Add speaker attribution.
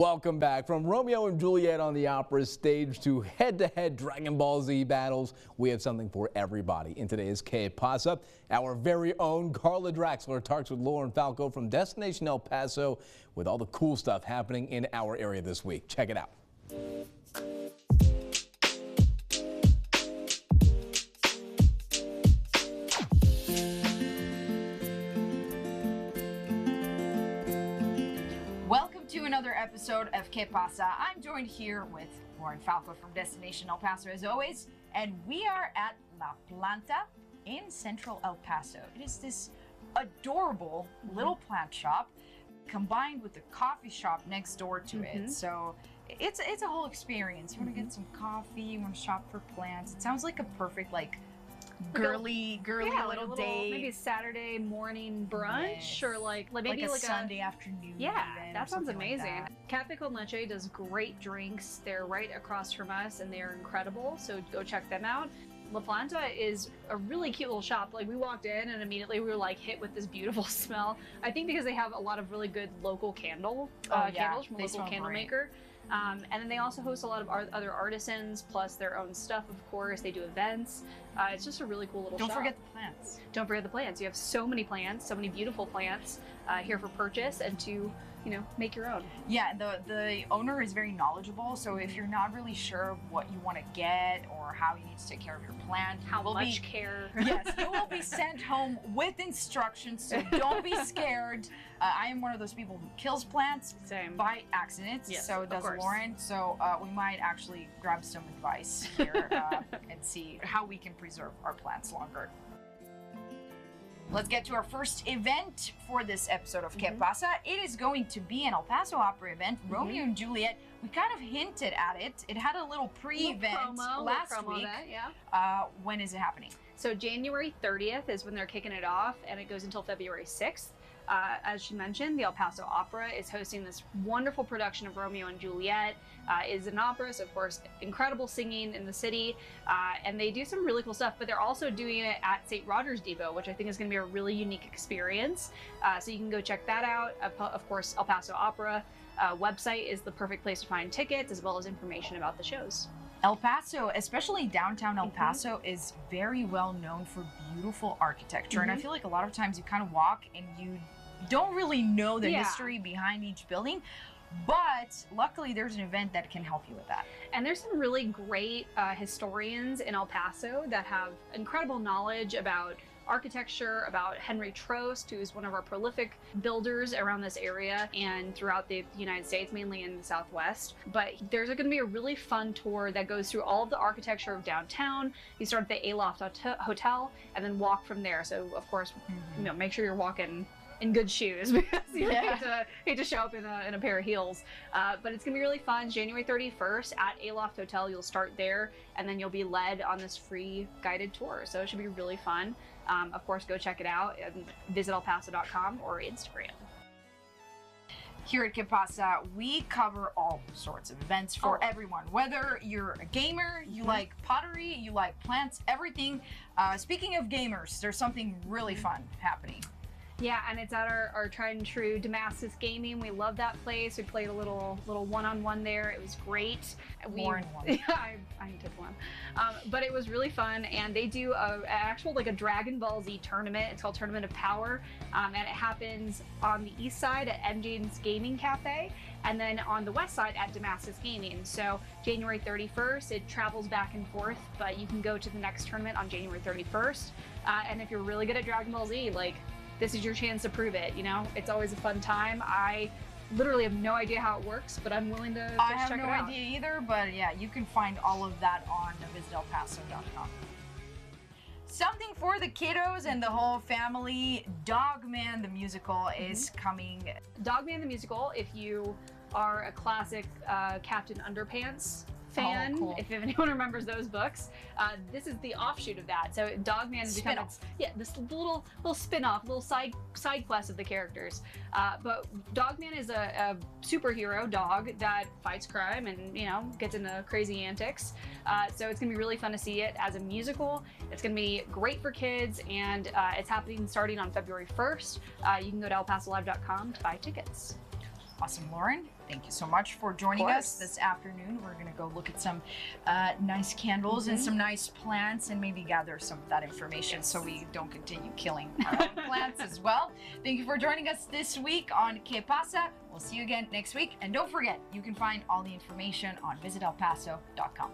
Speaker 1: Welcome back. From Romeo and Juliet on the opera stage to head-to-head Dragon Ball Z battles, we have something for everybody. In today's Pasa, our very own Carla Draxler talks with Lauren Falco from Destination El Paso with all the cool stuff happening in our area this week. Check it out.
Speaker 2: Welcome to another episode of Pasa. I'm joined here with Lauren Falco from Destination El Paso as always, and we are at La Planta in central El Paso. It is this adorable little plant shop combined with the coffee shop next door to it. So it's a whole experience. You want to get some coffee, you want to shop for plants. It sounds like a perfect girly little day.
Speaker 3: Maybe a Saturday morning brunch or maybe
Speaker 2: a Sunday afternoon.
Speaker 3: Yeah, that sounds amazing.
Speaker 2: Like
Speaker 3: Cafe Con Leche does great drinks. They're right across from us and they're incredible. So go check them out. La Planta is a really cute little shop. Like we walked in and immediately we were hit with this beautiful smell. I think because they have a lot of really good local candles from a local candle maker. And then they also host a lot of other artisans, plus their own stuff, of course. They do events. It's just a really cool little shop.
Speaker 2: Don't forget the plants.
Speaker 3: Don't forget the plants. You have so many plants, so many beautiful plants here for purchase and to, make your own.
Speaker 2: Yeah, the owner is very knowledgeable. So if you're not really sure what you want to get or how you need to take care of your plant,
Speaker 3: how much care.
Speaker 2: Yes, you will be sent home with instructions. So don't be scared. I am one of those people who kills plants by accident.
Speaker 3: Yes,
Speaker 2: so does Lauren. So we might actually grab some advice here and see how we can preserve our plants longer. Let's get to our first event for this episode of Pasa. It is going to be an El Paso opera event, Romeo and Juliet. We kind of hinted at it. It had a little pre-event last week. When is it happening?
Speaker 3: So January 30th is when they're kicking it off, and it goes until February 6th. As she mentioned, the El Paso Opera is hosting this wonderful production of Romeo and Juliet. It is an opera, so of course, incredible singing in the city, and they do some really cool stuff, but they're also doing it at St. Rogers Depot, which I think is going to be a really unique experience. So you can go check that out. Of course, El Paso Opera website is the perfect place to find tickets, as well as information about the shows.
Speaker 2: El Paso, especially downtown El Paso, is very well known for beautiful architecture. And I feel like a lot of times you kind of walk and you don't really know the history behind each building. But luckily there's an event that can help you with that.
Speaker 3: And there's some really great historians in El Paso that have incredible knowledge about architecture, about Henry Trost, who's one of our prolific builders around this area and throughout the United States, mainly in the Southwest. But there's going to be a really fun tour that goes through all of the architecture of downtown. You start at the Aloft Hotel and then walk from there. So of course, make sure you're walking in good shoes because you hate to show up in a pair of heels. But it's gonna be really fun. January 31st at Aloft Hotel, you'll start there and then you'll be led on this free guided tour. So it should be really fun. Of course, go check it out and visit elpaso.com or Instagram.
Speaker 2: Here at Pasa, we cover all sorts of events for everyone. Whether you're a gamer, you like pottery, you like plants, everything. Speaking of gamers, there's something really fun happening.
Speaker 3: Yeah, and it's at our tried and true Damascus Gaming. We love that place. We played a little one-on-one there. It was great.
Speaker 2: More than one.
Speaker 3: Yeah, I took one. But it was really fun, and they do a Dragon Ball Z tournament. It's called Tournament of Power, and it happens on the east side at MJ's Gaming Cafe, and then on the west side at Damascus Gaming. So January 31st, it travels back and forth, but you can go to the next tournament on January 31st. And if you're really good at Dragon Ball Z, this is your chance to prove it. It's always a fun time. I literally have no idea how it works, but I'm willing to check it out.
Speaker 2: I have no idea either, but yeah, you can find all of that on visitelpaso.com. Something for the kiddos and the whole family. Dogman the Musical is coming.
Speaker 3: Dogman the Musical, if you are a classic Captain Underpants fan,
Speaker 2: cool.
Speaker 3: If anyone remembers those books, this is the offshoot of that. So Dogman has become this little spin-off, little side quest of the characters. But Dogman is a superhero dog that fights crime and gets into crazy antics. So it's gonna be really fun to see it as a musical. It's gonna be great for kids, and it's happening starting on February 1st. You can go to elpasolive.com to buy tickets.
Speaker 2: Awesome, Lauren. thank you so much for joining us this afternoon. We're going to go look at some nice candles and some nice plants and maybe gather some of that information so we don't continue killing our own plants as well. Thank you for joining us this week on Que Pasa. We'll see you again next week. And don't forget, you can find all the information on visitelpaso.com.